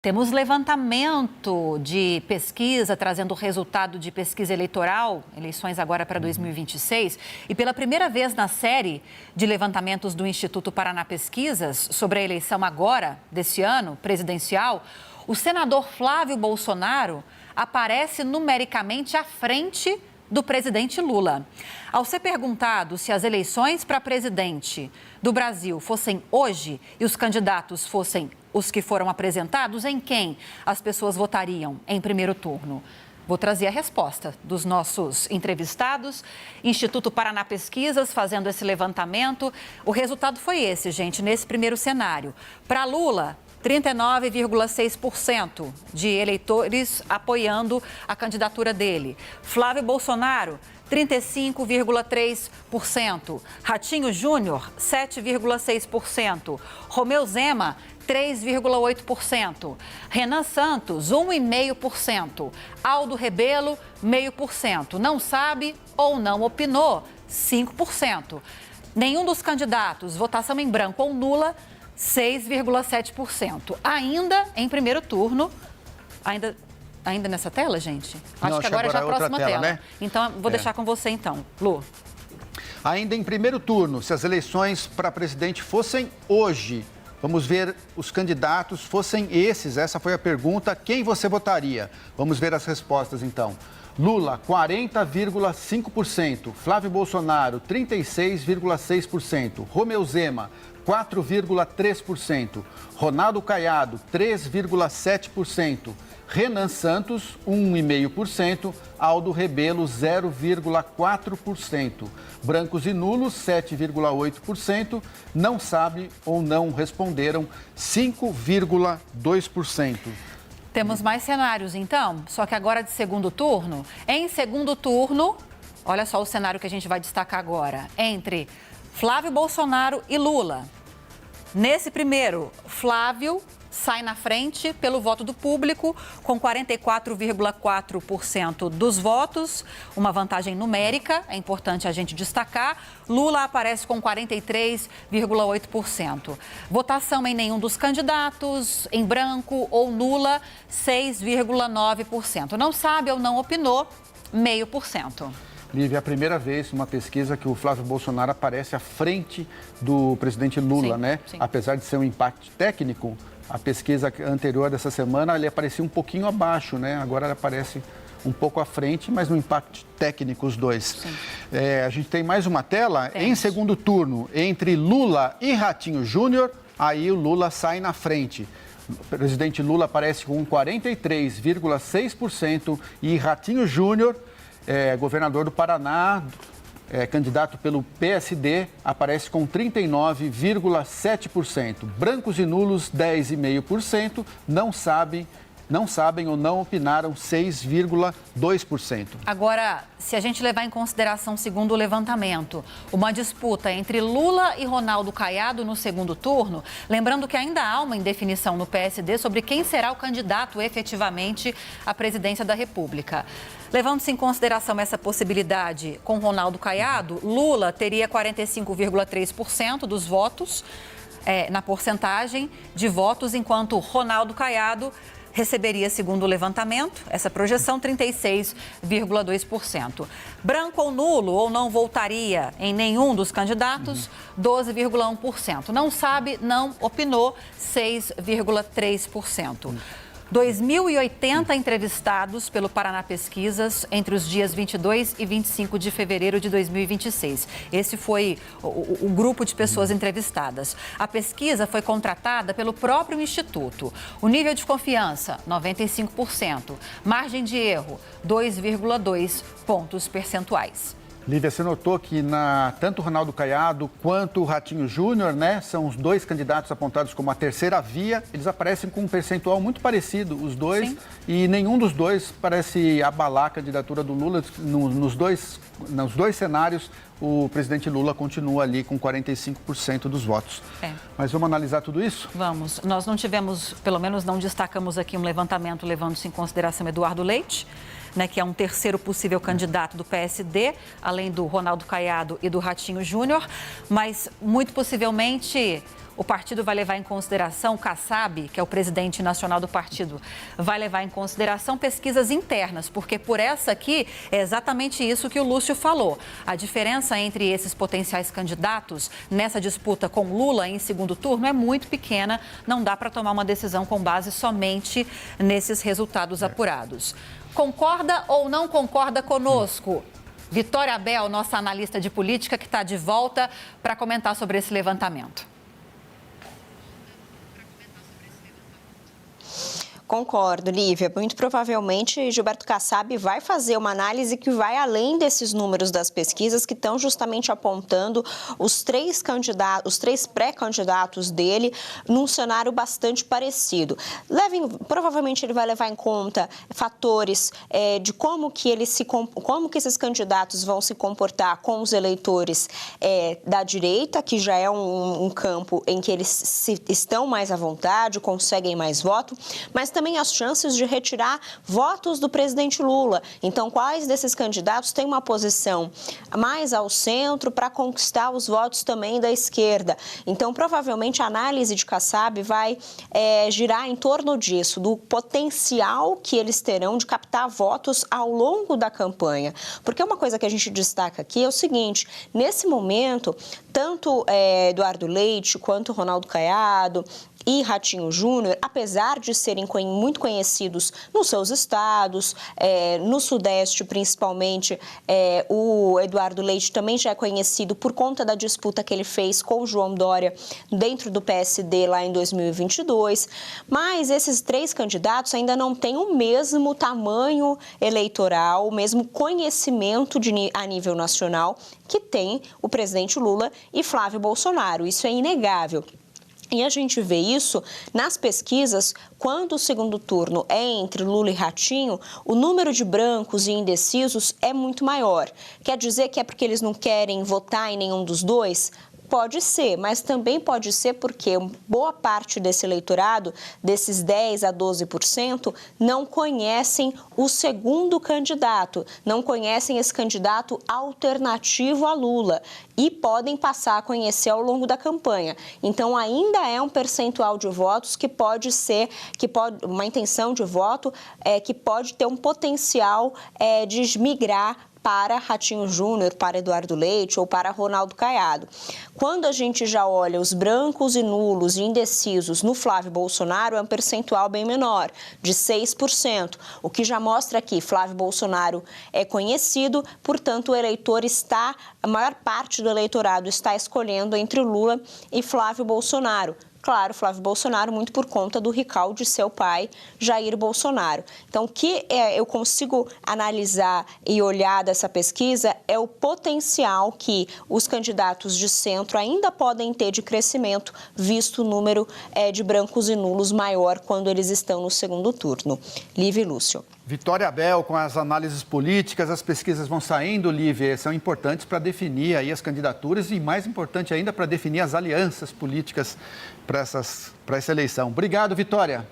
Temos levantamento de pesquisa, trazendo o resultado de pesquisa eleitoral, eleições agora para 2026. E pela primeira vez na série de levantamentos do Instituto Paraná Pesquisas sobre a eleição agora, desse ano, presidencial, o senador Flávio Bolsonaro aparece numericamente à frente do presidente Lula. Ao ser perguntado se as eleições para presidente do Brasil fossem hoje e os candidatos fossem os que foram apresentados, em quem as pessoas votariam em primeiro turno? Vou trazer a resposta dos nossos entrevistados. Instituto Paraná Pesquisas fazendo esse levantamento. O resultado foi esse, gente, nesse primeiro cenário. Para Lula, 39,6% de eleitores apoiando a candidatura dele. Flávio Bolsonaro, 35,3%. Ratinho Júnior, 7,6%. Romeu Zema, 3,8%. Renan Santos, 1,5%. Aldo Rebelo, 0,5%. Não sabe ou não opinou, 5%. Nenhum dos candidatos, votação em branco ou nula, 6,7%. Ainda em primeiro turno, ainda nessa tela, gente? Acho que agora já é a próxima tela. Né? Então, vou deixar com você então, Lu. Ainda em primeiro turno, se as eleições para presidente fossem hoje, vamos ver os candidatos, fossem esses, essa foi a pergunta, quem você votaria? Vamos ver as respostas então. Lula, 40,5%. Flávio Bolsonaro, 36,6%. Romeu Zema, 4,3%. Ronaldo Caiado, 3,7%. Renan Santos, 1,5%. Aldo Rebelo, 0,4%. Brancos e nulos, 7,8%. Não sabe ou não responderam, 5,2%. Temos mais cenários, então, só que agora de segundo turno. Em segundo turno, olha só o cenário que a gente vai destacar agora, entre Flávio Bolsonaro e Lula. Nesse primeiro, Flávio sai na frente pelo voto do público, com 44,4% dos votos, uma vantagem numérica, é importante a gente destacar. Lula aparece com 43,8%. Votação em nenhum dos candidatos, em branco ou nula, 6,9%. Não sabe ou não opinou, 0,5%. Lívia, é a primeira vez numa pesquisa que o Flávio Bolsonaro aparece à frente do presidente Lula, sim, né? Sim. Apesar de ser um empate técnico, a pesquisa anterior dessa semana ele aparecia um pouquinho abaixo, né? Agora ele aparece um pouco à frente, mas no impacto técnico os dois. A gente tem mais uma tela. Em segundo turno, entre Lula e Ratinho Júnior, aí o Lula sai na frente. O presidente Lula aparece com 43,6% e Ratinho Júnior, governador do Paraná, candidato pelo PSD, aparece com 39,7%. Brancos e nulos, 10,5%. Não sabem ou não opinaram, 6,2%. Agora, se a gente levar em consideração, segundo o levantamento, uma disputa entre Lula e Ronaldo Caiado no segundo turno, lembrando que ainda há uma indefinição no PSD sobre quem será o candidato efetivamente à presidência da República. Levando-se em consideração essa possibilidade com Ronaldo Caiado, Lula teria 45,3% dos votos, na porcentagem de votos, enquanto Ronaldo Caiado receberia, segundo o levantamento, essa projeção, 36,2%. Branco ou nulo ou não votaria em nenhum dos candidatos, 12,1%. Não sabe, não opinou, 6,3%. 2.080 entrevistados pelo Paraná Pesquisas entre os dias 22 e 25 de fevereiro de 2026. Esse foi o grupo de pessoas entrevistadas. A pesquisa foi contratada pelo próprio Instituto. O nível de confiança, 95%. Margem de erro, 2,2 pontos percentuais. Lívia, você notou que tanto o Ronaldo Caiado quanto o Ratinho Júnior, né, são os dois candidatos apontados como a terceira via, eles aparecem com um percentual muito parecido, os dois, sim, e nenhum dos dois parece abalar a candidatura do Lula. Nos dois cenários, o presidente Lula continua ali com 45% dos votos. Mas vamos analisar tudo isso? Vamos. Nós não tivemos, pelo menos não destacamos aqui um levantamento levando-se em consideração Eduardo Leite, né, que é um terceiro possível candidato do PSD, além do Ronaldo Caiado e do Ratinho Júnior, mas muito possivelmente o partido vai levar em consideração, o Kassab, que é o presidente nacional do partido, vai levar em consideração pesquisas internas, porque por essa aqui é exatamente isso que o Lúcio falou. A diferença entre esses potenciais candidatos nessa disputa com Lula em segundo turno é muito pequena, não dá para tomar uma decisão com base somente nesses resultados apurados. Concorda ou não concorda conosco? Vitória Abel, nossa analista de política, que está de volta para comentar sobre esse levantamento. Concordo, Lívia. Muito provavelmente Gilberto Kassab vai fazer uma análise que vai além desses números das pesquisas que estão justamente apontando os três pré-candidatos dele num cenário bastante parecido. Provavelmente ele vai levar em conta fatores de como que esses candidatos vão se comportar com os eleitores da direita, que já é um campo em que eles estão mais à vontade, conseguem mais voto, mas também as chances de retirar votos do presidente Lula. Então, quais desses candidatos têm uma posição mais ao centro para conquistar os votos também da esquerda? Então, provavelmente, a análise de Kassab vai girar em torno disso, do potencial que eles terão de captar votos ao longo da campanha. Porque uma coisa que a gente destaca aqui é o seguinte, nesse momento, tanto Eduardo Leite quanto Ronaldo Caiado e Ratinho Júnior, apesar de serem muito conhecidos nos seus estados, no Sudeste principalmente, o Eduardo Leite também já é conhecido por conta da disputa que ele fez com o João Dória dentro do PSD lá em 2022, mas esses três candidatos ainda não têm o mesmo tamanho eleitoral, o mesmo conhecimento a nível nacional que tem o presidente Lula e Flávio Bolsonaro. Isso é inegável. E a gente vê isso nas pesquisas, quando o segundo turno é entre Lula e Ratinho, o número de brancos e indecisos é muito maior. Quer dizer que é porque eles não querem votar em nenhum dos dois? Pode ser, mas também pode ser porque boa parte desse eleitorado, desses 10% a 12%, não conhecem o segundo candidato, não conhecem esse candidato alternativo a Lula e podem passar a conhecer ao longo da campanha. Então, ainda é um percentual de votos que pode ser, uma intenção de voto que pode ter um potencial de migrar para Ratinho Júnior, para Eduardo Leite ou para Ronaldo Caiado. Quando a gente já olha os brancos e nulos e indecisos no Flávio Bolsonaro, é um percentual bem menor, de 6%, o que já mostra que Flávio Bolsonaro é conhecido, portanto, a maior parte do eleitorado está escolhendo entre Lula e Flávio Bolsonaro. Claro, Flávio Bolsonaro, muito por conta do recall de seu pai, Jair Bolsonaro. Então, o que eu consigo analisar e olhar dessa pesquisa é o potencial que os candidatos de centro ainda podem ter de crescimento, visto o número de brancos e nulos maior quando eles estão no segundo turno. Lívia e Lúcio. Vitória Abel, com as análises políticas, as pesquisas vão saindo, Lívia, são importantes para definir aí as candidaturas e, mais importante ainda, para definir as alianças políticas para essa eleição. Obrigado, Vitória.